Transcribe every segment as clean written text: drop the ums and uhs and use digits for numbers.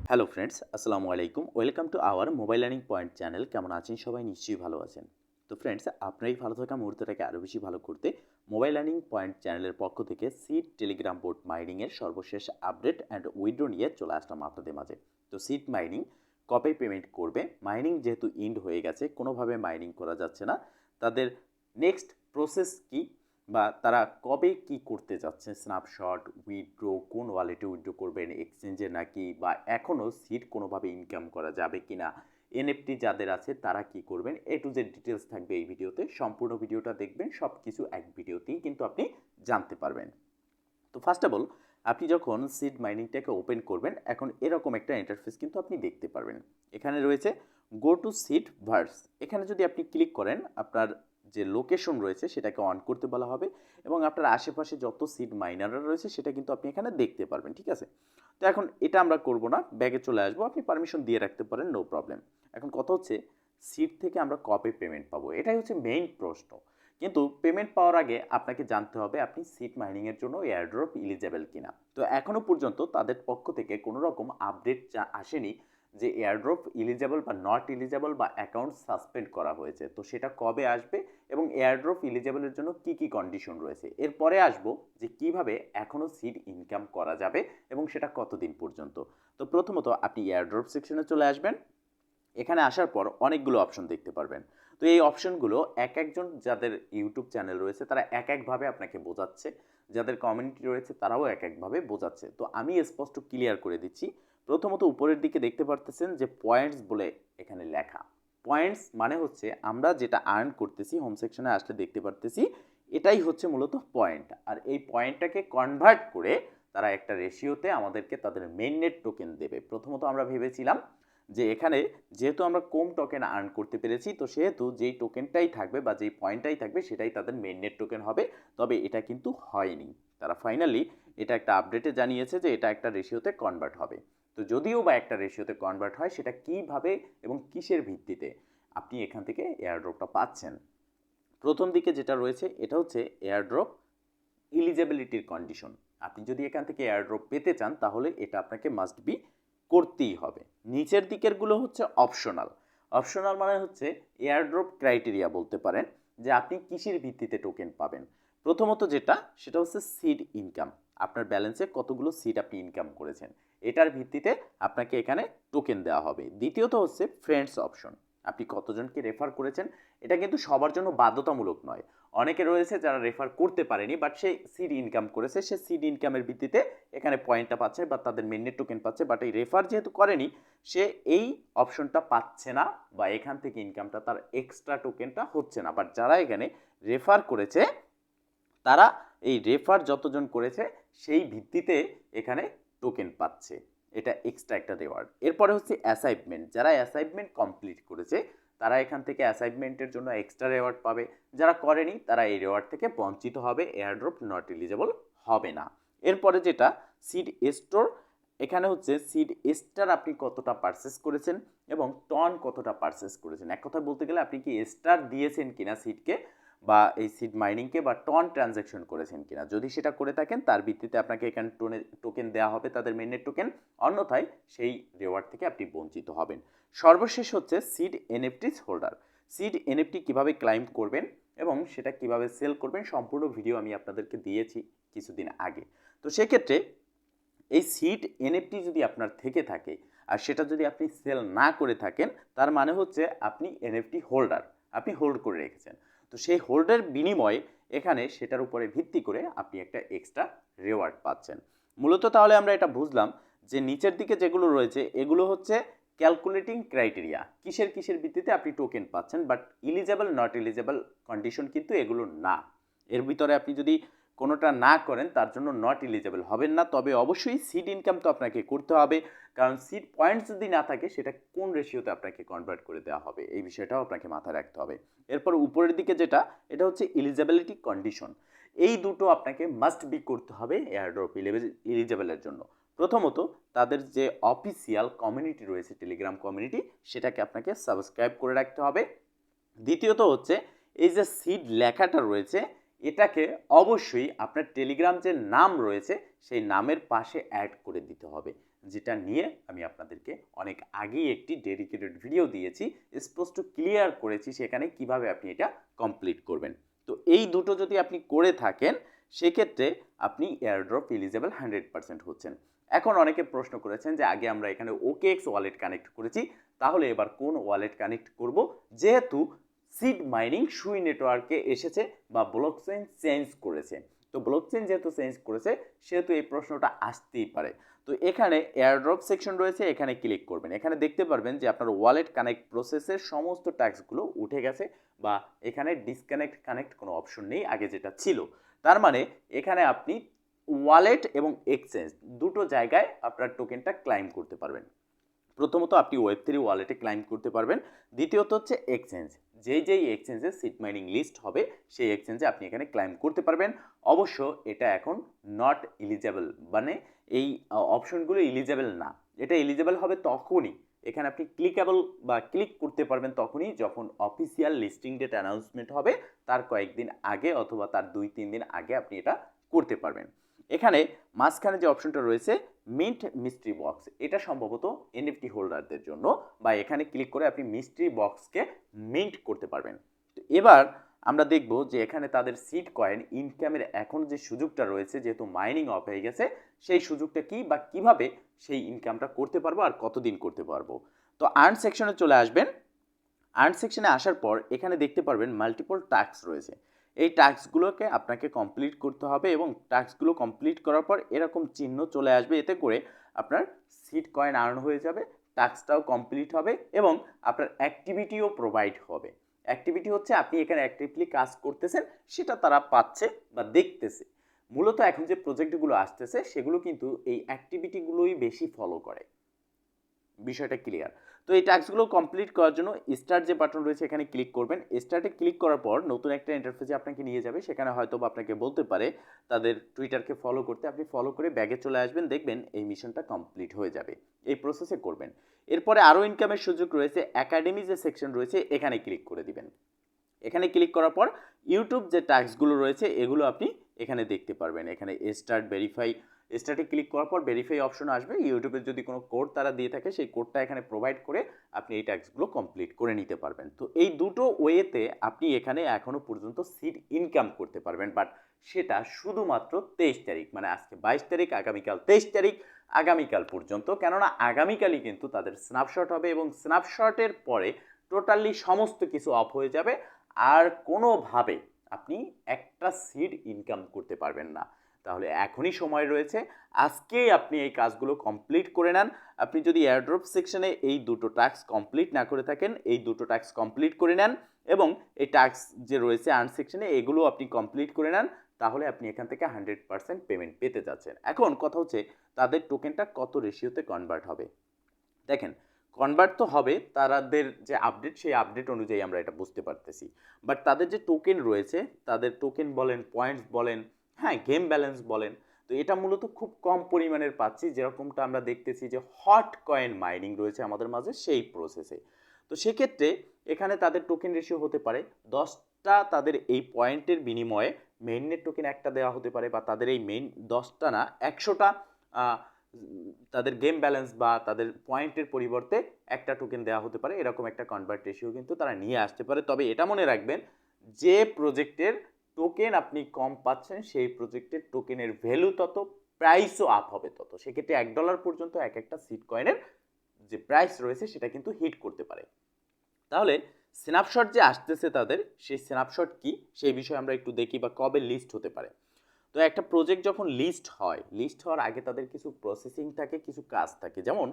Hello friends, আসসালামু আলাইকুম। Welcome to our mobile learning point channel. কেমন আছেন সবাই? নিশ্চয়ই ভালো আছেন। তো ফ্রেন্ডস, আপনার এই ভালো থাকা মুহূর্তটাকে আরও বেশি ভালো করতে মোবাইল লার্নিং পয়েন্ট চ্যানেলের পক্ষ থেকে সিড টেলিগ্রাম বোর্ড মাইনিংয়ের সর্বশেষ আপডেট অ্যান্ড উইথড্র নিয়ে চলে আসলাম আপনাদের মাঝে। তো সিড মাইনিং কবে পেমেন্ট করবে? মাইনিং যেহেতু ইন্ড হয়ে গেছে, কোনোভাবে মাইনিং করা যাচ্ছে না, তাদের নেক্সট প্রসেস কী বা তারা কবে কি করতে যাচ্ছে, স্ন্যাপশট, উইথড্র, কোন ওয়ালেটে উইথড্র করবেন, এক্সচেঞ্জে নাকি, বা এখনও সিট কোনোভাবে ইনকাম করা যাবে কিনা, এনএফটি যাদের আছে তারা কি করবেন, এ টু জেড ডিটেলস থাকবে এই ভিডিওতে। সম্পূর্ণ ভিডিওটা দেখবেন, সব কিছু এক ভিডিওতেই কিন্তু আপনি জানতে পারবেন। তো ফার্স্ট অফ অল, আপনি যখন সিড মাইনিংটাকে ওপেন করবেন, এখন এরকম একটা ইন্টারফেস কিন্তু আপনি দেখতে পারবেন। এখানে রয়েছে গো টু সিড ভার্স। এখানে যদি আপনি ক্লিক করেন, আপনার যে লোকেশন রয়েছে সেটাকে অন করতে বলা হবে এবং আপনার আশেপাশে যত সিড মাইনাররা রয়েছে সেটা কিন্তু আপনি এখানে দেখতে পারবেন। ঠিক আছে? তো এখন এটা আমরা করব না, ব্যাগে চলে আসবো। আপনি পারমিশন দিয়ে রাখতে পারেন, নো প্রবলেম। এখন কথা হচ্ছে, সিড থেকে আমরা কবে পেমেন্ট পাবো, এটাই হচ্ছে মেইন প্রশ্ন। কিন্তু পেমেন্ট পাওয়ার আগে আপনাকে জানতে হবে আপনি সিড মাইনিংয়ের জন্য এয়ারড্রপ ইলিজেবল কিনা। তো এখনও পর্যন্ত তাদের পক্ষ থেকে কোনো রকম আপডেট আসেনি যে এয়ারড্রপ ইলিজেবল বা নট ইলিজেবল বা অ্যাকাউন্ট সাসপেন্ড করা হয়েছে। তো সেটা কবে আসবে এবং এয়ারড্রপ ইলিজেবলের জন্য কি কি কন্ডিশন রয়েছে, এরপরে আসবো যে কিভাবে এখনও সিড ইনকাম করা যাবে এবং সেটা কতদিন পর্যন্ত। তো প্রথমত আপনি এয়ারড্রপ সেকশনে চলে আসবেন। এখানে আসার পর অনেকগুলো অপশন দেখতে পারবেন। তো এই অপশনগুলো এক একজন যাদের ইউটিউব চ্যানেল রয়েছে তারা এক একভাবে আপনাকে বোঝাচ্ছে, যাদের কমিউনিটি রয়েছে তারাও এক একভাবে বোঝাচ্ছে। তো আমি স্পষ্ট ক্লিয়ার করে দিচ্ছি। প্রথমত উপরের দিকে দেখতে পারতেছেন যে পয়েন্টস বলে এখানে লেখা। পয়েন্টস মানে হচ্ছে আমরা যেটা আর্ন করতেছি, হোম সেকশনে আসলে দেখতে পারতেছি, এটাই হচ্ছে মূলত পয়েন্ট। আর এই পয়েন্টটাকে কনভার্ট করে তারা একটা রেশিওতে আমাদেরকে তাদের মেইননেট টোকেন দেবে। প্রথমত আমরা ভেবেছিলাম যে এখানে যেহেতু আমরা কম টোকেন আর্ন করতে পেরেছি, তো সেহেতু যেই টোকেনটাই থাকবে বা যেই পয়েন্টটাই থাকবে সেটাই তাদের মেইননেট টোকেন হবে। তবে এটা কিন্তু হয়নি। তারা ফাইনালি এটা একটা আপডেটে জানিয়েছে যে এটা একটা রেশিওতে কনভার্ট হবে। তো যদিও বা একটা রেশিওতে কনভার্ট হয়, সেটা কিভাবে এবং কিসের ভিত্তিতে আপনি এখান থেকে এয়ারড্রপটা পাচ্ছেন। প্রথম দিকে যেটা রয়েছে এটা হচ্ছে এয়ারড্রপ ইলিজিবিলিটির কন্ডিশন। আপনি যদি এখান থেকে এয়ারড্রপ পেতে চান তাহলে এটা আপনাকে মাস্ট বি করতেই হবে। নিচের দিকেরগুলো হচ্ছে অপশনাল। অপশনাল মানে হচ্ছে এয়ারড্রপ ক্রাইটেরিয়া বলতে পারেন, যে আপনি কিসের ভিত্তিতে টোকেন পাবেন। প্রথমত যেটা, সেটা হচ্ছে সিড ইনকাম। আপনার ব্যালেন্সে কতগুলো সিড আপনি ইনকাম করেছেন, এটার ভিত্তিতে আপনাকে এখানে টোকেন দেওয়া হবে। দ্বিতীয়ত হচ্ছে ফ্রেন্ডস অপশন। আপনি কতজনকে রেফার করেছেন, এটা কিন্তু সবার জন্য বাধ্যতামূলক নয়। অনেকে রয়েছে যারা রেফার করতে পারেনি, বাট সে সিড ইনকাম করেছে, সে সিড ইনকামের ভিত্তিতে এখানে পয়েন্টটা পাচ্ছে বা তাদের মেইননেট টোকেন পাচ্ছে। বাট এই রেফার যেহেতু করেনি, সে এই অপশনটা পাচ্ছে না বা এখান থেকে ইনকামটা তার এক্সট্রা টোকেনটা হচ্ছে না। বাট যারা এখানে রেফার করেছে, তারা এই রেফার যতজন করেছে সেই ভিত্তিতে এখানে টোকেন পাচ্ছে। এটা এক্সট্রা একটা রেওয়ার্ড। এরপরে হচ্ছে অ্যাসাইনমেন্ট। যারা অ্যাসাইনমেন্ট কমপ্লিট করেছে তারা এখান থেকে অ্যাসাইনমেন্টের জন্য এক্সট্রা রেওয়ার্ড পাবে। যারা করেনি তারা এই রেওয়ার্ড থেকে বঞ্চিত হবে, এয়ারড্রপ নট এলিজেবল হবে না। এরপরে যেটা সিড স্টোর, এখানে হচ্ছে সিড স্টার আপনি কতটা পারচেস করেছেন এবং টন কতটা পারচেস করেছেন। এক কথা বলতে গেলে আপনি কি স্টার দিয়েছেন কিনা সিডকে বা এই সিড মাইনিংকে, বা টন ট্রানজ্যাকশন করেছেন কিনা। যদি সেটা করে থাকেন তার ভিত্তিতে আপনাকে এখানে টোকেন দেওয়া হবে, তাদের মেইননেট টোকেন। অন্যথায় সেই রেওয়ার্ড থেকে আপনি বঞ্চিত হবেন। সর্বশেষ হচ্ছে seed NFTs holder. Seed NFT কীভাবে ক্লাইম করবেন এবং সেটা কিভাবে সেল করবেন, সম্পূর্ণ ভিডিও আমি আপনাদেরকে দিয়েছি কিছুদিন আগে। তো সেক্ষেত্রে এই সিড এনএফটি যদি আপনার থেকে থাকে আর সেটা যদি আপনি সেল না করে থাকেন, তার মানে হচ্ছে আপনি এনএফটি হোল্ডার, আপনি হোল্ড করে রেখেছেন। তো সেই হোল্ডের বিনিময়ে এখানে সেটার উপরে ভিত্তি করে আপনি একটা এক্সট্রা রেওয়ার্ড পাচ্ছেন। মূলত তাহলে আমরা এটা বুঝলাম যে নিচের দিকে যেগুলো রয়েছে এগুলো হচ্ছে ক্যালকুলেটিং ক্রাইটেরিয়া, কিসের কিসের ভিত্তিতে আপনি টোকেন পাচ্ছেন। But eligible not eligible condition কিন্তু এগুলো না। এর ভিতরে আপনি যদি কোনোটা না করেন তার জন্য নট এলিজেবল হবেন না। তবে অবশ্যই সিড ইনকাম তো আপনাকে করতে হবে, কারণ সিড পয়েন্টস যদি না থাকে সেটা কোন রেশিওতে আপনাকে কনভার্ট করে দেওয়া হবে এই বিষয়টাও আপনাকে মাথায় রাখতে হবে। এরপর উপরের দিকে যেটা, এটা হচ্ছে এলিজিবিলিটি কন্ডিশন। এই দুটো আপনাকে মাস্ট বি করতে হবে এয়ারড্রপ এলিজেবলের জন্য। প্রথমত তাদের যে অফিসিয়াল কমিউনিটি রয়েছে, টেলিগ্রাম কমিউনিটি, সেটাকে আপনাকে সাবস্ক্রাইব করে রাখতে হবে। দ্বিতীয়ত হচ্ছে এই যে সিড লেখাটা রয়েছে, এটাকে অবশ্যই আপনার টেলিগ্রাম যে নাম রয়েছে সেই নামের পাশে অ্যাড করে দিতে হবে, যেটা নিয়ে আমি আপনাদেরকে অনেক আগেই একটি ডেডিকেটেড ভিডিও দিয়েছি, স্পষ্ট ক্লিয়ার করেছি সেখানে কিভাবে আপনি এটা কমপ্লিট করবেন। তো এই দুটো যদি আপনি করে থাকেন সেক্ষেত্রে আপনি এয়ারড্রপ এলিজেবল 100% হচ্ছেন। এখন অনেকে প্রশ্ন করেছেন যে আগে আমরা এখানে OKX ওয়ালেট কানেক্ট করেছি, তাহলে এবার কোন ওয়ালেট কানেক্ট করব? যেহেতু সিড মাইনিং সুই নেটওয়ার্কে এসেছে বা ব্লকচেইন চেঞ্জ করেছে, তো ব্লকচেইন যেহেতু চেঞ্জ করেছে সেহেতু এই প্রশ্নটা আসতেই পারে। তো এখানে এয়ারড্রপ সেকশন রয়েছে, এখানে ক্লিক করবেন। এখানে দেখতে পারবেন যে আপনার ওয়ালেট কানেক্ট প্রসেসের সমস্ত ট্যাক্সগুলো উঠে গেছে বা এখানে ডিসকানেক্ট কানেক্ট কোনো অপশন নেই আগে যেটা ছিল। তার মানে এখানে আপনি ওয়ালেট এবং এক্সচেঞ্জ দুটো জায়গায় আপনার টোকেনটা ক্লাইম করতে পারবেন। প্রথমত আপনি Web3 ওয়ালেটে ক্লাইম করতে পারবেন, দ্বিতীয়ত হচ্ছে এক্সচেঞ্জ, যেই এক্সচেঞ্জে সিড মাইনিং লিস্ট হবে সেই এক্সচেঞ্জে আপনি এখানে ক্লাইম করতে পারবেন। অবশ্য এটা এখন নট এলিজেবল, মানে এই অপশনগুলো এলিজেবল না। এটা এলিজেবল হবে তখনই, এখানে আপনি ক্লিকেবল বা ক্লিক করতে পারবেন তখনই যখন অফিসিয়াল লিস্টিং ডেট অ্যানাউন্সমেন্ট হবে তার কয়েকদিন আগে অথবা তার 2-3 দিন আগে আপনি এটা করতে পারবেন। এখানে মাঝখানে যে অপশনটা রয়েছে মিন্ট মিস্ট্রি বক্স, এটা সম্ভবত এনএফটি হোল্ডারদের জন্য, বা এখানে ক্লিক করে আপনি মিস্ট্রি বক্সকে মিন্ট করতে পারবেন। তো এবার আমরা দেখব যে এখানে তাদের সিড কয়েন ইনকামের এখন যে সুযোগটা রয়েছে, যেহেতু মাইনিং অফ হয়ে গেছে, সেই সুযোগটা কি বা কিভাবে সেই ইনকামটা করতে পারবো আর কতদিন করতে পারবো। তো আর্ন সেকশনে চলে আসবেন। আর্ন সেকশনে আসার পর এখানে দেখতে পারবেন মাল্টিপল টাস্ক রয়েছে। এই টাস্কগুলোকে আপনাকে কমপ্লিট করতে হবে এবং টাস্কগুলো কমপ্লিট করার পর এরকম চিহ্ন চলে আসবে, এতে করে আপনার সিড কয়েন আর্ন হয়ে যাবে, টাস্কটাও কমপ্লিট হবে এবং আপনার অ্যাক্টিভিটিও প্রোভাইড হবে। অ্যাক্টিভিটি হচ্ছে আপনি এখানে অ্যাক্টিভলি কাজ করতেছেন সেটা তারা পাচ্ছে বা দেখতেছে। মূলত এখন যে প্রজেক্টগুলো আসতেছে সেগুলো কিন্তু এই অ্যাক্টিভিটিগুলোই বেশি ফলো করে। বিষয়টা ক্লিয়ার? তো এই টাস্কগুলো কমপ্লিট করার জন্য স্টার্ট যে বাটন রয়েছে এখানে ক্লিক করবেন। স্টার্টে ক্লিক করার পর নতুন একটা ইন্টারফেসে আপনাকে নিয়ে যাবে, সেখানে হয়তো বা আপনাকে বলতে পারে তাদের টুইটারকে ফলো করতে। আপনি ফলো করে ব্যাগে চলে আসবেন, দেখবেন এই মিশনটা কমপ্লিট হয়ে যাবে। এই প্রসেসে করবেন। এরপরে আরও ইনকামের সুযোগ রয়েছে, একাডেমি যে সেকশন রয়েছে এখানে ক্লিক করে দিবেন। এখানে ক্লিক করার পর ইউটিউব যে টাস্কগুলো রয়েছে এগুলো আপনি এখানে দেখতে পারবেন। এখানে স্টার্ট ভেরিফাই, স্টার্টে ক্লিক করার পর ভেরিফাই অপশন আসবে। ইউটিউবের যদি কোনো কোড তারা দিয়ে থাকে সেই কোডটা এখানে প্রোভাইড করে আপনি এই টাস্কগুলো কমপ্লিট করে নিতে পারবেন। তো এই দুটো ওয়েতে আপনি এখানে এখনও পর্যন্ত সিড ইনকাম করতে পারবেন, বাট সেটা শুধুমাত্র 23 তারিখ, মানে আজকে 22 তারিখ, আগামীকাল 23 তারিখ, আগামীকাল পর্যন্ত। কেননা আগামীকালই কিন্তু তাদের স্ন্যাপশট হবে এবং স্ন্যাপশটের পরে টোটালি সমস্ত কিছু অফ হয়ে যাবে, আর কোনোভাবে আপনি একটা সিড ইনকাম করতে পারবেন না। তাহলে এখনই সময় রয়েছে, আজকেই আপনি এই কাজগুলো কমপ্লিট করে নেন। আপনি যদি এয়ারড্রপ সেকশনে এই দুটো টাস্ক কমপ্লিট না করে থাকেন, এই দুটো টাস্ক কমপ্লিট করে নেন এবং এই টাস্ক যে রয়েছে আর্ন সেকশনে এগুলো আপনি কমপ্লিট করে নেন, তাহলে আপনি এখান থেকে 100% পেমেন্ট পেতে যাচ্ছেন। এখন কথা হচ্ছে তাদের টোকেনটা কত রেশিওতে কনভার্ট হবে। দেখেন, কনভার্ট তো হবে, তাদের যে আপডেট সেই আপডেট অনুযায়ী আমরা এটা বুঝতে পারতেছি। বাট তাদের যে টোকেন রয়েছে, তাদের টোকেন বলেন, পয়েন্টস বলেন, হ্যাঁ গেম ব্যালেন্স বলেন, তো এটা মূলত খুব কম পরিমাণের পাচ্ছি, যেরকমটা আমরা দেখতেছি যে হট কয়েন মাইনিং রয়েছে আমাদের মাঝে সেই প্রসেসে। তো সেক্ষেত্রে এখানে তাদের টোকেন রেশিও হতে পারে 10টা, তাদের এই পয়েন্টের বিনিময়ে মেইননেট টোকেন একটা দেওয়া হতে পারে, বা তাদের এই মেইন 10টা না 100টা তাদের গেম ব্যালেন্স বা তাদের পয়েন্টের পরিবর্তে একটা টোকেন দেওয়া হতে পারে। এরকম একটা কনভার্ট রেশিও কিন্তু তারা নিয়ে আসতে পারে। তবে এটা মনে রাখবেন, যে প্রজেক্টের টোকেন আপনি কম পাচ্ছেন সেই প্রজেক্টের টোকেনের ভ্যালু তত, প্রাইসও আপ হবে তত। সেক্ষেত্রে $1 পর্যন্ত এক একটা সিড কয়েনের যে প্রাইস রয়েছে সেটা কিন্তু হিট করতে পারে। তাহলে স্ন্যাপশট যে আসতেছে তাদের, সেই স্ন্যাপশট কি সেই বিষয়ে আমরা একটু দেখি, বা কবে লিস্ট হতে পারে। তো একটা প্রজেক্ট যখন লিস্ট হয়, লিস্ট হওয়ার আগে তাদের কিছু প্রসেসিং থাকে, কিছু কাজ থাকে। যেমন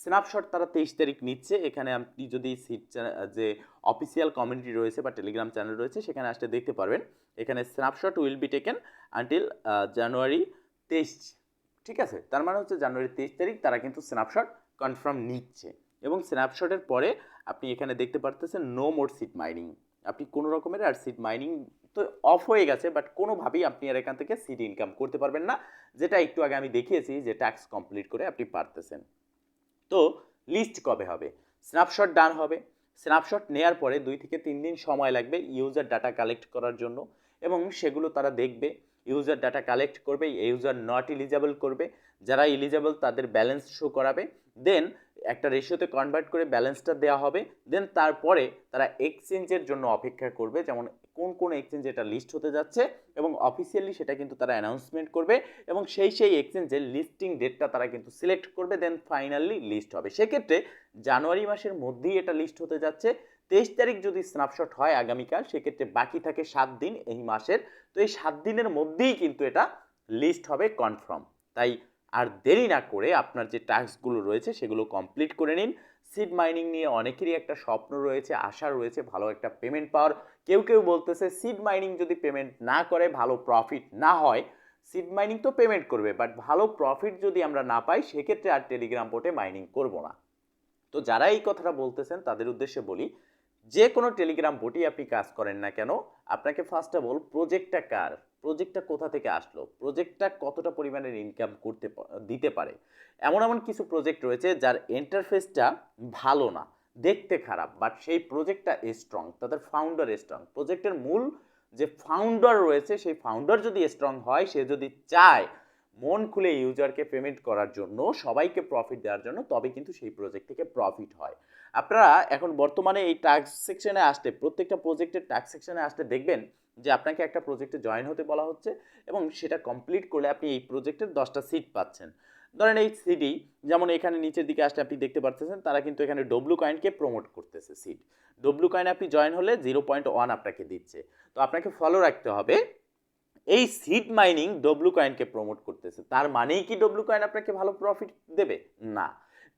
স্ন্যাপশট তারা 23 তারিখ নিচ্ছে। এখানে আপনি যদি যে অফিসিয়াল কমিউনিটি রয়েছে বা টেলিগ্রাম চ্যানেল রয়েছে সেখানে আসলে দেখতে পারবেন, এখানে snapshot will be taken until January 23। ঠিক আছে, তার মানে হচ্ছে জানুয়ারি 23 তারিখ তারা কিন্তু স্ন্যাপশট কনফার্ম নিচ্ছে। এবং স্ন্যাপশটের পরে আপনি এখানে দেখতে পারতেছেন নো মোর সিড মাইনিং। আপনি কোনো রকমের আর সিড মাইনিং তো অফ হয়ে গেছে, বাট কোনোভাবেই আপনি আর এখান থেকে সিড ইনকাম করতে পারবেন না, যেটা একটু আগে আমি দেখিয়েছি যে ট্যাক্স কমপ্লিট করে আপনি পারতেছেন। তো লিস্ট কবে হবে? স্ন্যাপশট ডান হবে। স্ন্যাপশট নেওয়ার পরে 2 থেকে 3 দিন সময় লাগবে ইউজার ডাটা কালেক্ট করার জন্য, এবং সেগুলো তারা দেখবে। ইউজার ডাটা কালেক্ট করবে, ইউজার নট এলিজেবল করবে, যারা এলিজেবল তাদের ব্যালেন্স শো করাবে, দেন একটা রেশিওতে কনভার্ট করে ব্যালেন্সটা দেওয়া হবে, দেন তারপরে তারা এক্সচেঞ্জের জন্য অপেক্ষা করবে, যেমন কোন কোন এক্সচেঞ্জ এটা লিস্ট হতে যাচ্ছে এবং অফিসিয়ালি সেটা কিন্তু তারা অ্যানাউন্সমেন্ট করবে এবং সেই এক্সচেঞ্জের লিস্টিং ডেটটা তারা কিন্তু সিলেক্ট করবে, দেন ফাইনালি লিস্ট হবে। সেক্ষেত্রে জানুয়ারি মাসের মধ্যেই এটা লিস্ট হতে যাচ্ছে। 23 তারিখ যদি স্ন্যাপশট হয় আগামীকাল, সেক্ষেত্রে বাকি থাকে 7 দিন এই মাসের। তো এই 7 দিনের মধ্যেই কিন্তু এটা লিস্ট হবে কনফার্ম। তাই আর দেরি না করে আপনার যে টাস্কগুলো রয়েছে সেগুলো কমপ্লিট করে নিন। সিড মাইনিং নিয়ে অনেকেরই একটা স্বপ্ন রয়েছে, আশা রয়েছে ভালো একটা পেমেন্ট পাওয়ার। কেউ বলতেছে সিড মাইনিং যদি পেমেন্ট না করে, ভালো প্রফিট না হয়, সিড মাইনিং তো পেমেন্ট করবে বাট ভালো প্রফিট যদি আমরা না পাই সেক্ষেত্রে আর টেলিগ্রাম বোটে মাইনিং করব না। তো যারা এই কথাটা বলতেছেন তাদের উদ্দেশ্যে বলি, যে কোনো টেলিগ্রাম বোটই আপনি কাজ করেন না কেন, আপনাকে ফার্স্ট অফ অল প্রজেক্টটা কার, প্রজেক্টটা কোথা থেকে আসলো, প্রজেক্টটা কতটা পরিমাণের ইনকাম দিতে পারে। এমন কিছু প্রজেক্ট রয়েছে যার ইন্টারফেসটা ভালো না, দেখতে খারাপ, বাট সেই প্রজেক্টটা স্ট্রং, তাদের ফাউন্ডার স্ট্রং। প্রজেক্টের মূল যে ফাউন্ডার রয়েছে সেই ফাউন্ডার যদি স্ট্রং হয়, সে যদি চায় মন খুলে ইউজারকে পেমেন্ট করার জন্য, সবাইকে প্রফিট দেওয়ার জন্য, তবে কিন্তু সেই প্রজেক্ট থেকে প্রফিট হয়। আপনারা এখন বর্তমানে এই টাস্ক সেকশনে আসতে, প্রত্যেকটা প্রজেক্টের টাস্ক সেকশনে আসতে দেখবেন যে আপনাকে একটা প্রজেক্টে জয়েন হতে বলা হচ্ছে এবং সেটা কমপ্লিট করলে আপনি এই প্রজেক্টের 10টা সিট পাচ্ছেন। ধরেন এই সিডি, যেমন এখানে নিচের দিকে আসলে আপনি দেখতে পাচ্ছেন তারা কিন্তু এখানে ডব্লু কয়েনকে প্রমোট করতেছে। সিট ডব্লু কয়েনে আপনি জয়েন হলে 0.1 আপনাকে দিচ্ছে। তো আপনাকে ফলো রাখতে হবে, এই সিড মাইনিং ডব্লু কয়েনকে প্রমোট করতেছে, তার মানেই কি ডব্লু কয়েন আপনাকে ভালো প্রফিট দেবে? না,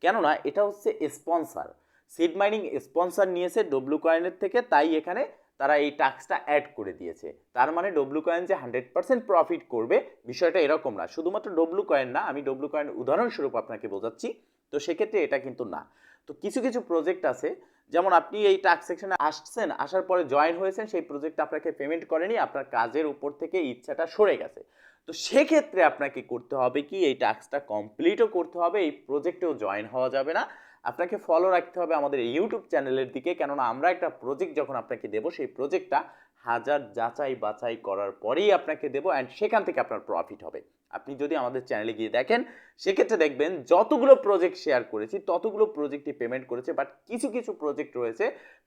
কেননা এটা হচ্ছে স্পন্সর। সিড মাইনিং স্পন্সর নিয়েছে ডব্লু কয়েনের থেকে, তাই এখানে তারা এই টাস্কটা অ্যাড করে দিয়েছে। তার মানে ডব্লু কয়েন যে 100% প্রফিট করবে বিষয়টা এরকম না। শুধুমাত্র ডব্লু কয়েন না, আমি ডব্লু কয়েন উদাহরণস্বরূপ আপনাকে বোঝাচ্ছি। তো সেক্ষেত্রে এটা কিন্তু না। তো কিছু প্রজেক্ট আছে, যেমন আপনি এই টাস্ক সেকশনে আসছেন, আসার পরে জয়েন হয়েছেন, সেই প্রজেক্ট আপনাকে পেমেন্ট করেনি, আপনার কাজের উপর থেকে ইচ্ছাটা সরে গেছে। তো সেক্ষেত্রে আপনাকে করতে হবে কি, এই টাস্কটা কমপ্লিটও করতে হবে, এই প্রজেক্টেও জয়েন হওয়া যাবে না। আপনাকে ফলো রাখতে হবে আমাদের ইউটিউব চ্যানেলের দিকে, কেননা আমরা একটা প্রজেক্ট যখন আপনাকে দেবো, সেই প্রজেক্টটা হাজার যাচাই বাছাই করার পরেই আপনাকে দেবো, অ্যান্ড সেখান থেকে আপনার প্রফিট হবে। আপনি যদি আমাদের চ্যানেলে গিয়ে দেখেন, সেক্ষেত্রে দেখবেন যতগুলো প্রজেক্ট শেয়ার করেছি ততগুলো প্রজেক্টই পেমেন্ট করেছে, বাট কিছু প্রজেক্ট রয়েছে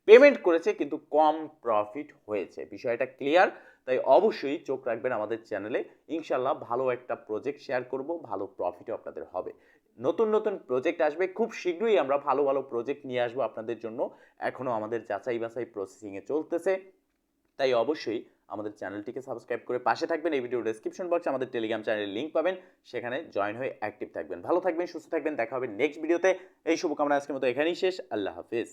পেমেন্ট করেছে কিন্তু কম প্রফিট হয়েছে। বিষয়টা ক্লিয়ার? তাই অবশ্যই চোখ রাখবেন আমাদের চ্যানেলে, ইনশাল্লাহ ভালো একটা প্রজেক্ট শেয়ার করব, ভালো প্রফিটও আপনাদের হবে। নতুন প্রজেক্ট আসবে খুব শীঘ্রই, আমরা ভালো প্রজেক্ট নিয়ে আসবো আপনাদের জন্য। এখনও আমাদের যাচাই বাছাই প্রসেসিংয়ে চলতেছে, তাই অবশ্যই আমাদের চ্যানেলটিকে সাবস্ক্রাইব করে পাশে থাকবেন। এই ভিডিও ডেসক্রিপশন বক্সে আমাদের টেলিগ্রাম চ্যানেলের লিঙ্ক পাবেন, সেখানে জয়েন হয়ে অ্যাক্টিভ থাকবেন। ভালো থাকবেন, সুস্থ থাকবেন, দেখা হবে নেক্সট ভিডিওতে। এই শুভকামনা আজকের মতো এখানেই শেষ। আল্লাহ হাফিজ।